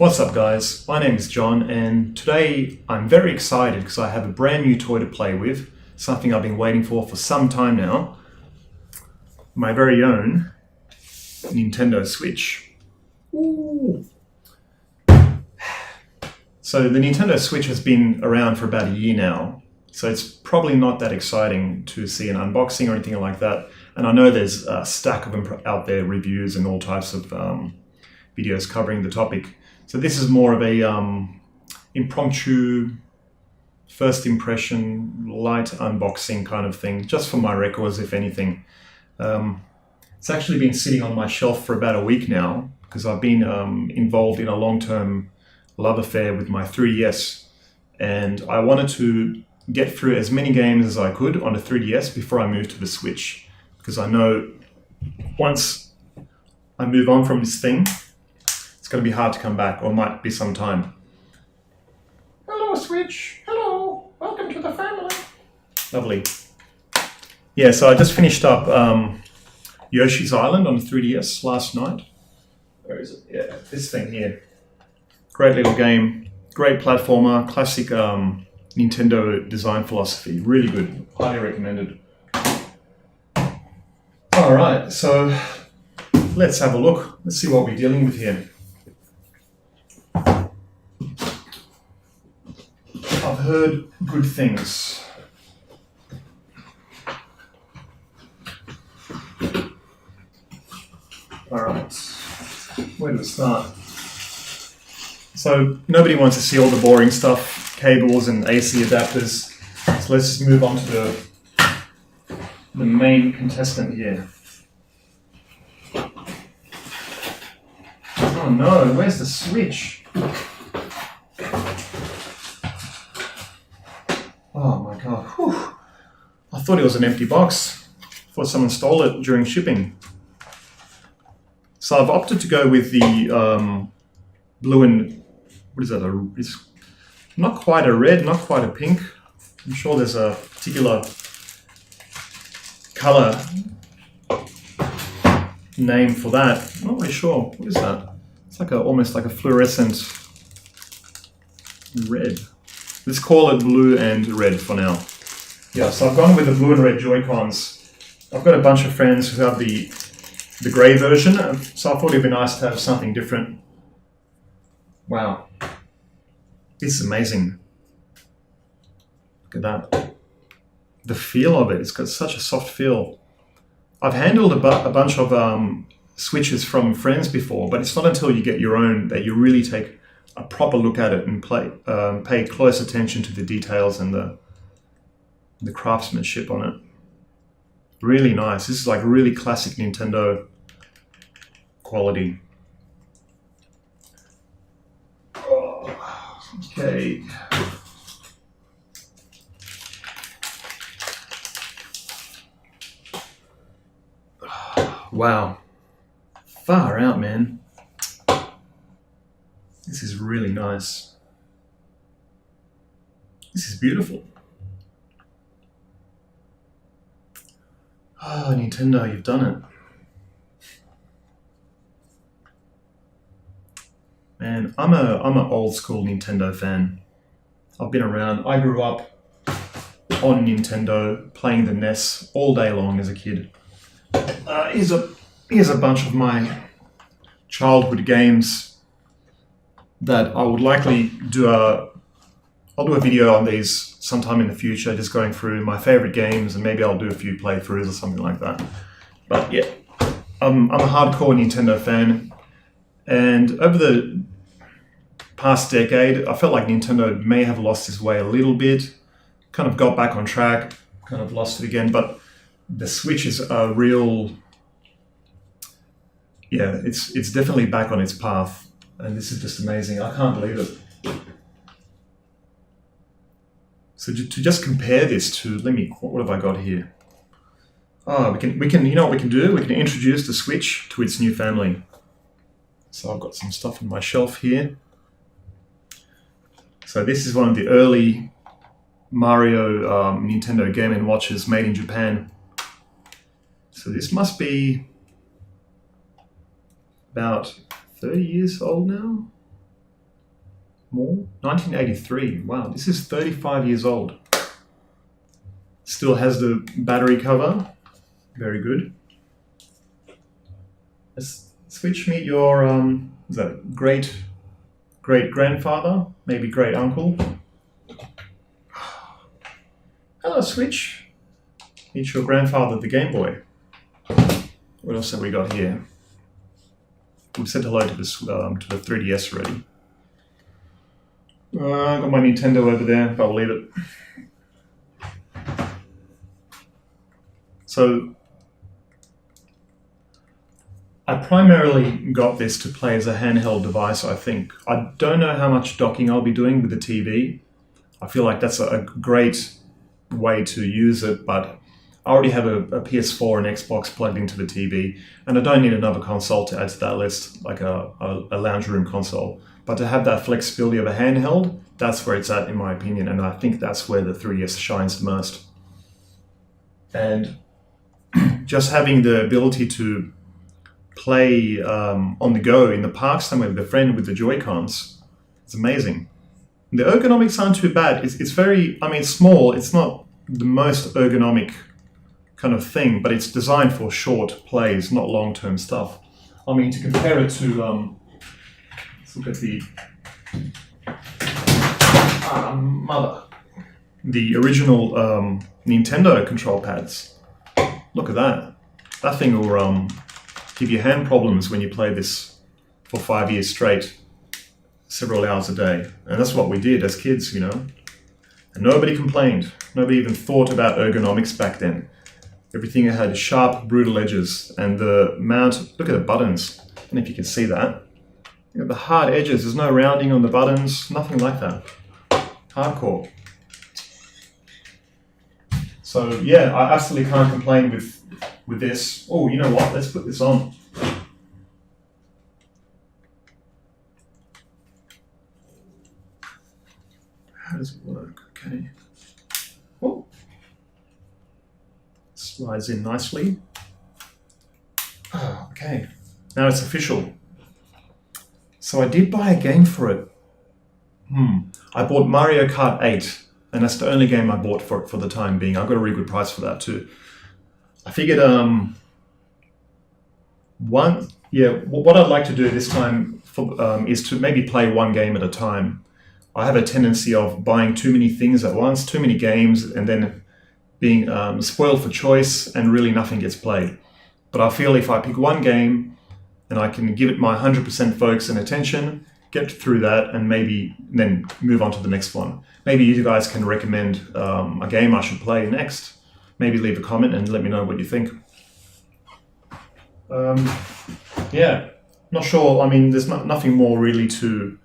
What's up guys, my name is John and today I'm very excited because I have a brand new toy to play with, something I've been waiting for some time now. My very own Nintendo Switch. Ooh. So the Nintendo Switch has been around for about a year now, so it's probably not that exciting to see an unboxing or anything like that. And I know there's a stack of them out there, reviews and all types of videos covering the topic. So this is more of a impromptu, first impression, light unboxing kind of thing, just for my records, if anything. It's actually been sitting on my shelf for about a week now because I've been involved in a long-term love affair with my 3DS, and I wanted to get through as many games as I could on a 3DS before I moved to the Switch, because I know once I move on from this thing, it's going to be hard to come back, or might be some time. Hello, Switch. Hello. Welcome to the family. Lovely. Yeah, so I just finished up Yoshi's Island on the 3DS last night. Where is it? Yeah, this thing here. Great little game. Great platformer. Classic Nintendo design philosophy. Really good. Highly recommended. All right, so let's have a look. Let's see what we're dealing with here. I've heard good things. All right, where do we start? So nobody wants to see all the boring stuff, cables and AC adapters. So let's just move on to the main contestant here. Oh no, where's the Switch? Oh my god, whew. I thought it was an empty box. I thought someone stole it during shipping. So I've opted to go with the blue and, what is that, it's not quite a red, not quite a pink. I'm sure there's a particular color name for that. I'm not really sure. What is that? It's like almost like a fluorescent red. Let's call it blue and red for now. Yeah, so I've gone with the blue and red Joy-Cons. I've got a bunch of friends who have the grey version, so I thought it'd be nice to have something different. Wow. This is amazing. Look at that. The feel of it, it's got such a soft feel. I've handled a bunch of Switches from friends before, but it's not until you get your own that you really take a proper look at it and pay close attention to the details and the craftsmanship on it. Really nice. This is like really classic Nintendo quality. Oh, okay. Wow. Far out, man. This is really nice. This is beautiful. Oh, Nintendo, you've done it. Man, I'm an old school Nintendo fan. I've been around. I grew up on Nintendo, playing the NES all day long as a kid. Here's a bunch of my childhood games that I would likely do I'll do a video on these sometime in the future, just going through my favorite games, and maybe I'll do a few playthroughs or something like that. But yeah, I'm a hardcore Nintendo fan, and over the past decade, I felt like Nintendo may have lost its way a little bit, kind of got back on track, kind of lost it again, but the Switch is a real, yeah, it's definitely back on its path, and this is just amazing. I can't believe it. So to just compare this to, what have I got here? Oh, we can, you know what we can do? We can introduce the Switch to its new family. So I've got some stuff on my shelf here. So this is one of the early Mario Nintendo Game & Watches made in Japan. So this must be about 30 years old now. More? 1983. Wow, this is 35 years old. Still has the battery cover. Very good. Switch, meet your is that great grandfather, maybe great uncle. Hello, Switch. Meet your grandfather, the Game Boy. What else have we got here? We've said hello to this to the 3DS already. I got my Nintendo over there, but I'll leave it. So I primarily got this to play as a handheld device, I think. I don't know how much docking I'll be doing with the TV. I feel like that's a great way to use it, but I already have a PS4 and Xbox plugged into the TV, and I don't need another console to add to that list, like a lounge room console. But to have that flexibility of a handheld, that's where it's at, in my opinion, and I think that's where the 3DS shines the most. And just having the ability to play on the go in the park somewhere with a friend with the Joy-Cons, it's amazing. The ergonomics aren't too bad. It's very, I mean, small. It's not the most ergonomic kind of thing, but it's designed for short plays, not long-term stuff. I mean, to compare it to, let's look at the original Nintendo control pads. Look at that. That thing will give you hand problems when you play this for 5 years straight, several hours a day. And that's what we did as kids, you know. And nobody complained. Nobody even thought about ergonomics back then. Everything had sharp, brutal edges, and the mount, look at the buttons. I don't know if you can see that. You know, the hard edges, there's no rounding on the buttons, nothing like that. Hardcore. So yeah, I absolutely can't complain with this. Oh, you know what? Let's put this on. How does it work? Okay. Oh. Slides in nicely. Oh, okay. Now it's official. So I did buy a game for it. I bought Mario Kart 8, and that's the only game I bought for it for the time being. I got a really good price for that too. I figured what I'd like to do this time is to maybe play one game at a time. I have a tendency of buying too many things at once, too many games, and then being spoiled for choice, and really nothing gets played. But I feel if I pick one game and I can give it my 100% focus and attention, get through that, and maybe then move on to the next one. Maybe you guys can recommend a game I should play next. Maybe leave a comment and let me know what you think. Yeah, not sure. I mean, there's nothing more really to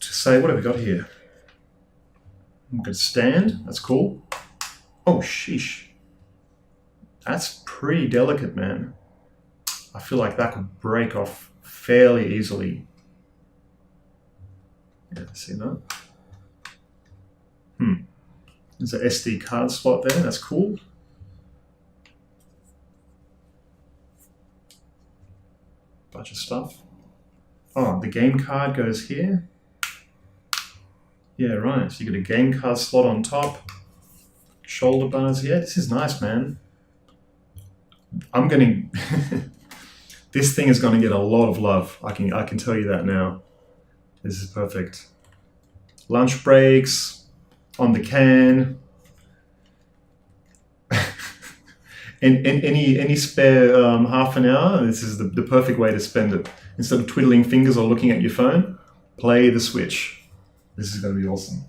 say. What have we got here? I'm going to stand. That's cool. Oh, sheesh. That's pretty delicate, man. I feel like that could break off fairly easily. Yeah, see that? There's an SD card slot there. That's cool. Bunch of stuff. Oh, the game card goes here. Yeah, right. So you got a game card slot on top. Shoulder bars. Yeah, this is nice, man. I'm gonna. This thing is going to get a lot of love. I can tell you that now. This is perfect. Lunch breaks on the can. And any spare half an hour, this is the perfect way to spend it. Instead of twiddling fingers or looking at your phone, play the Switch. This is going to be awesome.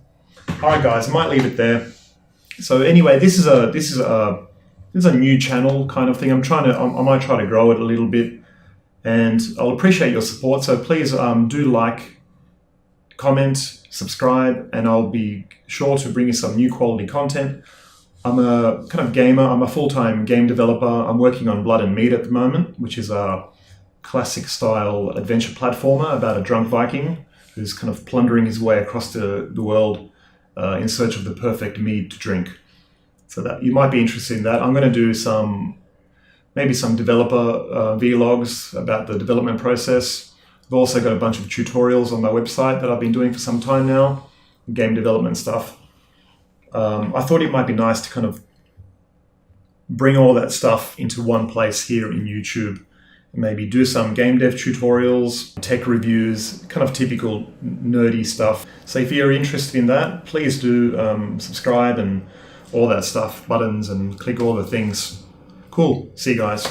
All right, guys, I might leave it there. So anyway, this is a new channel kind of thing. I might try to grow it a little bit, and I'll appreciate your support. So please do like, comment, subscribe, and I'll be sure to bring you some new quality content. I'm a kind of gamer. I'm a full-time game developer. I'm working on Blood and Meat at the moment, which is a classic style adventure platformer about a drunk Viking who's kind of plundering his way across the world in search of the perfect mead to drink. So that you might be interested in that. I'm going to do maybe some developer vlogs about the development process. I've also got a bunch of tutorials on my website that I've been doing for some time now, game development stuff. I thought it might be nice to kind of bring all that stuff into one place here in YouTube. Maybe do some game dev tutorials, tech reviews, kind of typical nerdy stuff. So if you're interested in that, please do subscribe and all that stuff, buttons, and click all the things. Cool. See you guys.